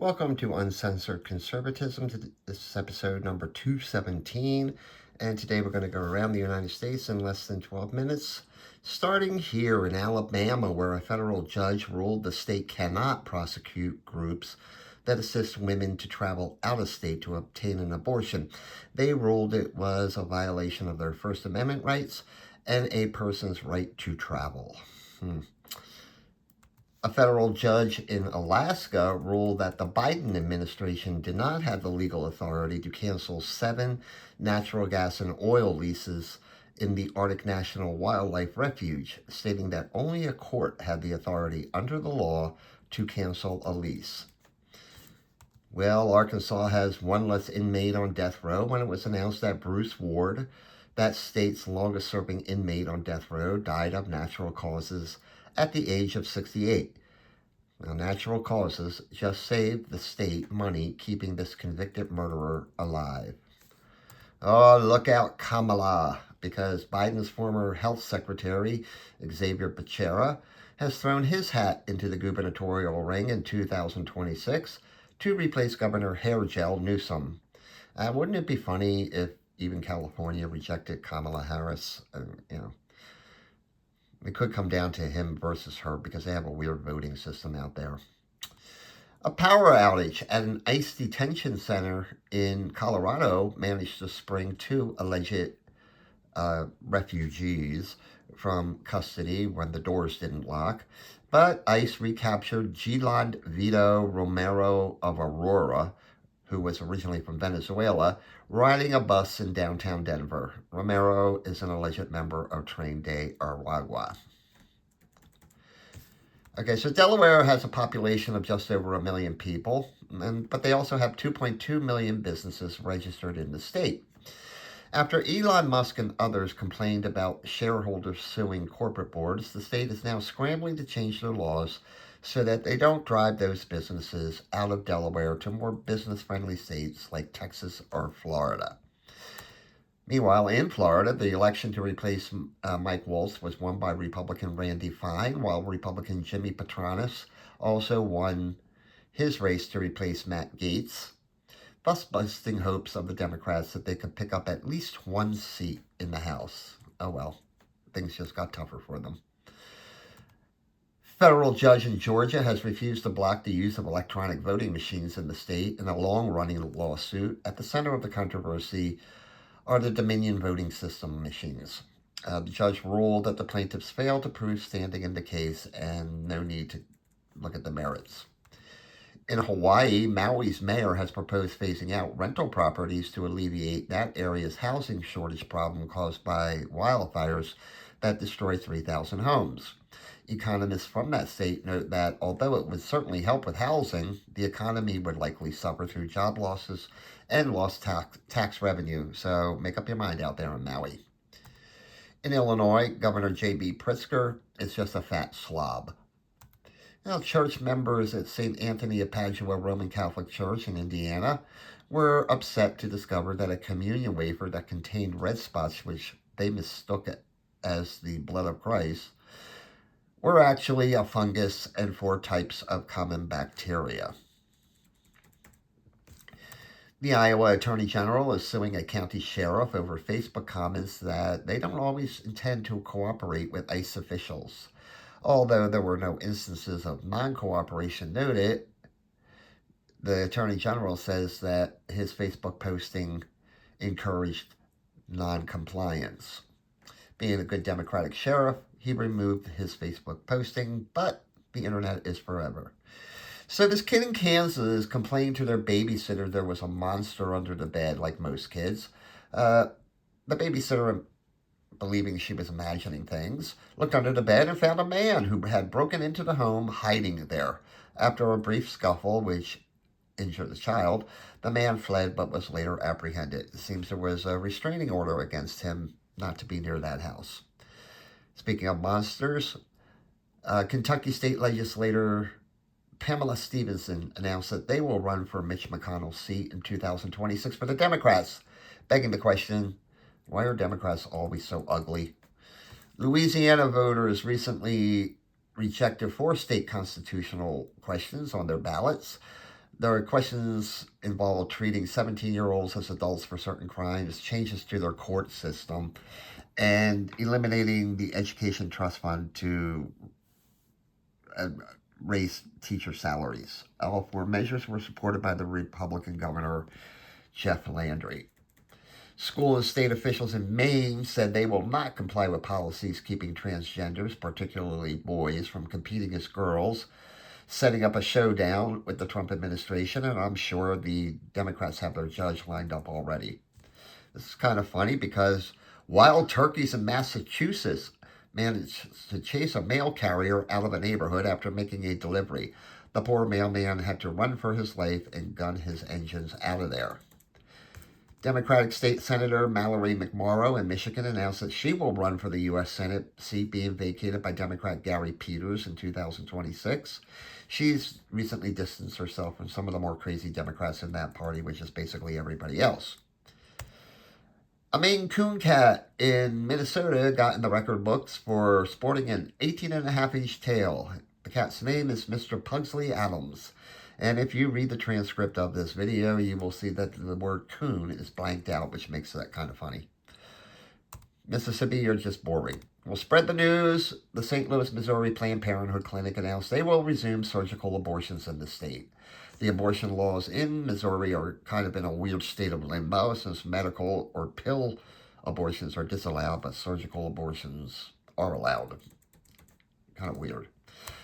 Welcome to Uncensored Conservatism. This is episode number 217, and today we're going to go around the United States in less than 12 minutes, starting here in Alabama, where a federal judge ruled the state cannot prosecute groups that assist women to travel out of state to obtain an abortion. They ruled it was a violation of their First Amendment rights and a person's right to travel. A federal judge in Alaska ruled that the Biden administration did not have the legal authority to cancel 7 natural gas and oil leases in the Arctic National Wildlife Refuge, stating that only a court had the authority under the law to cancel a lease. Well, Arkansas has one less inmate on death row when it was announced that Bruce Ward, that state's longest-serving inmate on death row, died of natural causes at the age of 68. Now, natural causes just saved the state money keeping this convicted murderer alive. Oh, look out, Kamala, because Biden's former health secretary, Xavier Becerra, has thrown his hat into the gubernatorial ring in 2026 to replace Governor Hairgel Newsom. Wouldn't it be funny if even California rejected Kamala Harris? It could come down to him versus her because they have a weird voting system out there. A power outage at an ICE detention center in Colorado managed to spring 2 alleged refugees from custody when the doors didn't lock. But ICE recaptured Giland Vito Romero of Aurora, who was originally from Venezuela, riding a bus in downtown Denver. Romero is an alleged member of Tren de Aragua. Okay, so Delaware has a population of just over 1 million people, but they also have 2.2 million businesses registered in the state. After Elon Musk and others complained about shareholders suing corporate boards, the state is now scrambling to change their laws so that they don't drive those businesses out of Delaware to more business-friendly states like Texas or Florida. Meanwhile, in Florida, the election to replace Mike Waltz was won by Republican Randy Fine, while Republican Jimmy Patronis also won his race to replace Matt Gaetz, thus busting hopes of the Democrats that they could pick up at least 1 seat in the House. Oh well, things just got tougher for them. Federal judge in Georgia has refused to block the use of electronic voting machines in the state in a long-running lawsuit. At the center of the controversy are the Dominion voting system machines. The judge ruled that the plaintiffs failed to prove standing in the case and no need to look at the merits. In Hawaii, Maui's mayor has proposed phasing out rental properties to alleviate that area's housing shortage problem caused by wildfires that destroyed 3,000 homes. Economists from that state note that although it would certainly help with housing, the economy would likely suffer through job losses and lost tax revenue. So make up your mind out there in Maui. In Illinois, Governor J.B. Pritzker is just a fat slob. Now, church members at St. Anthony of Padua Roman Catholic Church in Indiana were upset to discover that a communion wafer that contained red spots, which they mistook it as the blood of Christ, were actually a fungus and 4 types of common bacteria. The Iowa Attorney General is suing a county sheriff over Facebook comments that they don't always intend to cooperate with ICE officials. Although there were no instances of non-cooperation noted, the Attorney General says that his Facebook posting encouraged non-compliance. Being a good Democratic sheriff, he removed his Facebook posting, but the internet is forever. So this kid in Kansas complained to their babysitter there was a monster under the bed, like most kids. The babysitter, believing she was imagining things, looked under the bed and found a man who had broken into the home hiding there. After a brief scuffle, which injured the child, the man fled but was later apprehended. It seems there was a restraining order against him not to be near that house. Speaking of monsters, Kentucky state legislator Pamela Stevenson announced that they will run for Mitch McConnell's seat in 2026 for the Democrats, begging the question, why are Democrats always so ugly? Louisiana voters recently rejected 4 state constitutional questions on their ballots. There are questions involved treating 17-year-olds as adults for certain crimes, changes to their court system, and eliminating the Education Trust Fund to uh, raise teacher salaries. All four measures were supported by the Republican governor, Jeff Landry. School and state officials in Maine said they will not comply with policies keeping transgenders, particularly boys, from competing as girls, setting up a showdown with the Trump administration, and I'm sure the Democrats have their judge lined up already. This is kind of funny because wild turkeys in Massachusetts managed to chase a mail carrier out of a neighborhood after making a delivery. The poor mailman had to run for his life and gun his engines out of there. Democratic State Senator Mallory McMorrow in Michigan announced that she will run for the U.S. Senate seat being vacated by Democrat Gary Peters in 2026. She's recently distanced herself from some of the more crazy Democrats in that party, which is basically everybody else. A Maine Coon cat in Minnesota got in the record books for sporting an 18-and-a-half-inch tail. The cat's name is Mr. Pugsley Adams. And if you read the transcript of this video, you will see that the word coon is blanked out, which makes that kind of funny. Mississippi, you're just boring. We'll spread the news. The St. Louis, Missouri Planned Parenthood Clinic announced they will resume surgical abortions in the state. The abortion laws in Missouri are kind of in a weird state of limbo since medical or pill abortions are disallowed, but surgical abortions are allowed. Kind of weird.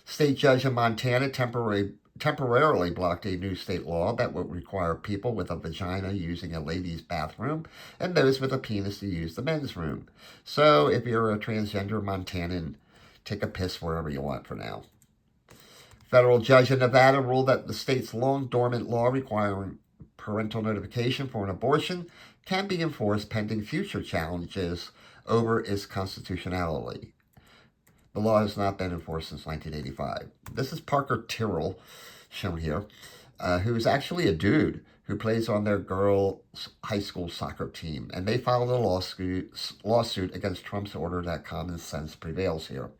State judge in Montana temporarily blocked a new state law that would require people with a vagina using a ladies' bathroom and those with a penis to use the men's room. So if you're a transgender Montanan, take a piss wherever you want for now. Federal judge in Nevada ruled that the state's long-dormant law requiring parental notification for an abortion can be enforced pending future challenges over its constitutionality. The law has not been enforced since 1985. This is Parker Tyrrell, shown here, who is actually a dude who plays on their girls' high school soccer team. And they filed a lawsuit against Trump's order that common sense prevails here.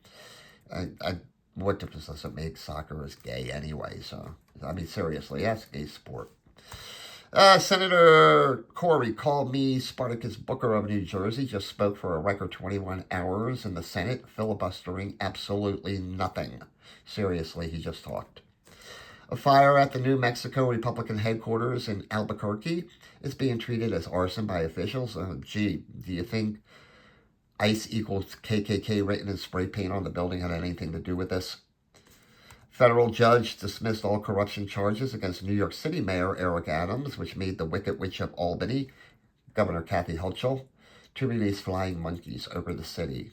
What difference does it make? Soccer is gay anyway, so, I mean, seriously, that's a gay sport. Senator Corey called me Spartacus Booker of New Jersey, just spoke for a record 21 hours in the Senate, filibustering absolutely nothing. Seriously, he just talked. A fire at the New Mexico Republican headquarters in Albuquerque is being treated as arson by officials. Gee, do you think ICE equals KKK written in spray paint on the building had anything to do with this? Federal judge dismissed all corruption charges against New York City Mayor Eric Adams, which made the Wicked Witch of Albany, Governor Kathy Hochul, to release flying monkeys over the city.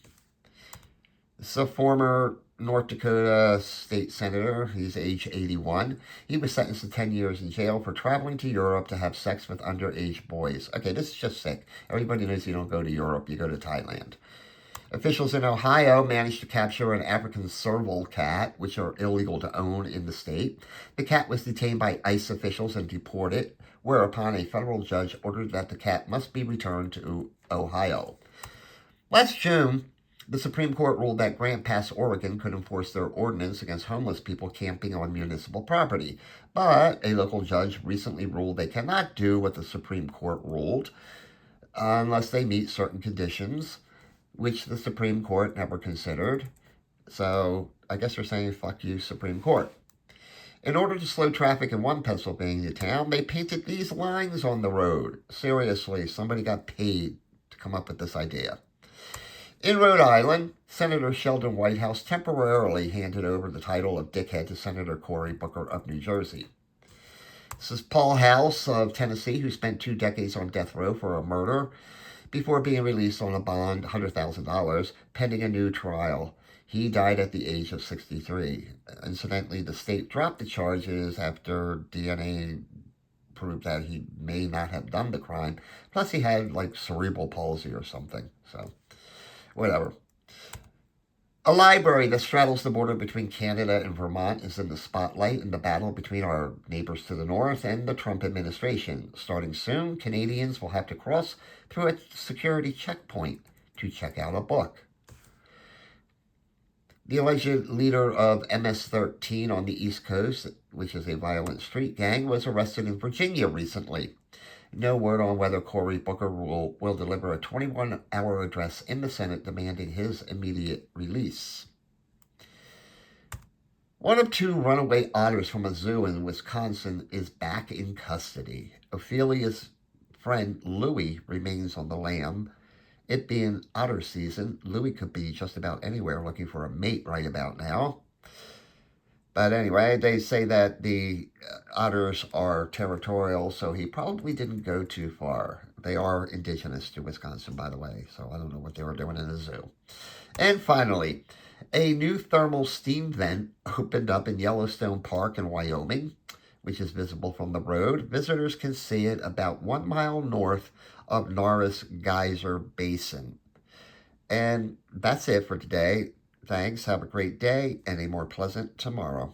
This is a former North Dakota state senator. He's age 81. He was sentenced to 10 years in jail for traveling to Europe to have sex with underage boys. Okay, this is just sick. Everybody knows you don't go to Europe, you go to Thailand. Officials in Ohio managed to capture an African serval cat, which are illegal to own in the state. The cat was detained by ICE officials and deported, whereupon a federal judge ordered that the cat must be returned to Ohio. Last June, the Supreme Court ruled that Grant Pass, Oregon could enforce their ordinance against homeless people camping on municipal property. But a local judge recently ruled they cannot do what the Supreme Court ruled unless they meet certain conditions, which the Supreme Court never considered. So I guess they're saying, fuck you, Supreme Court. In order to slow traffic in one Pennsylvania town, they painted these lines on the road. Seriously, somebody got paid to come up with this idea. In Rhode Island, Senator Sheldon Whitehouse temporarily handed over the title of dickhead to Senator Cory Booker of New Jersey. This is Paul House of Tennessee, who spent 2 decades on death row for a murder before being released on a bond, $100,000, pending a new trial. He died at the age of 63. Incidentally, the state dropped the charges after DNA proved that he may not have done the crime. Plus, he had, like, cerebral palsy or something. So, whatever. A library that straddles the border between Canada and Vermont is in the spotlight in the battle between our neighbors to the north and the Trump administration. Starting soon, Canadians will have to cross through a security checkpoint to check out a book. The alleged leader of MS-13 on the East Coast, which is a violent street gang, was arrested in Virginia recently. No word on whether Cory Booker will deliver a 21-hour address in the Senate demanding his immediate release. One of two runaway otters from a zoo in Wisconsin is back in custody. Ophelia's friend Louie remains on the lam. It being otter season, Louie could be just about anywhere looking for a mate right about now. But anyway, they say that the otters are territorial, so he probably didn't go too far. They are indigenous to Wisconsin, by the way, so I don't know what they were doing in the zoo. And finally, a new thermal steam vent opened up in Yellowstone Park in Wyoming, which is visible from the road. Visitors can see it about 1 mile north of Norris Geyser Basin. And that's it for today. Thanks. Have a great day and a more pleasant tomorrow.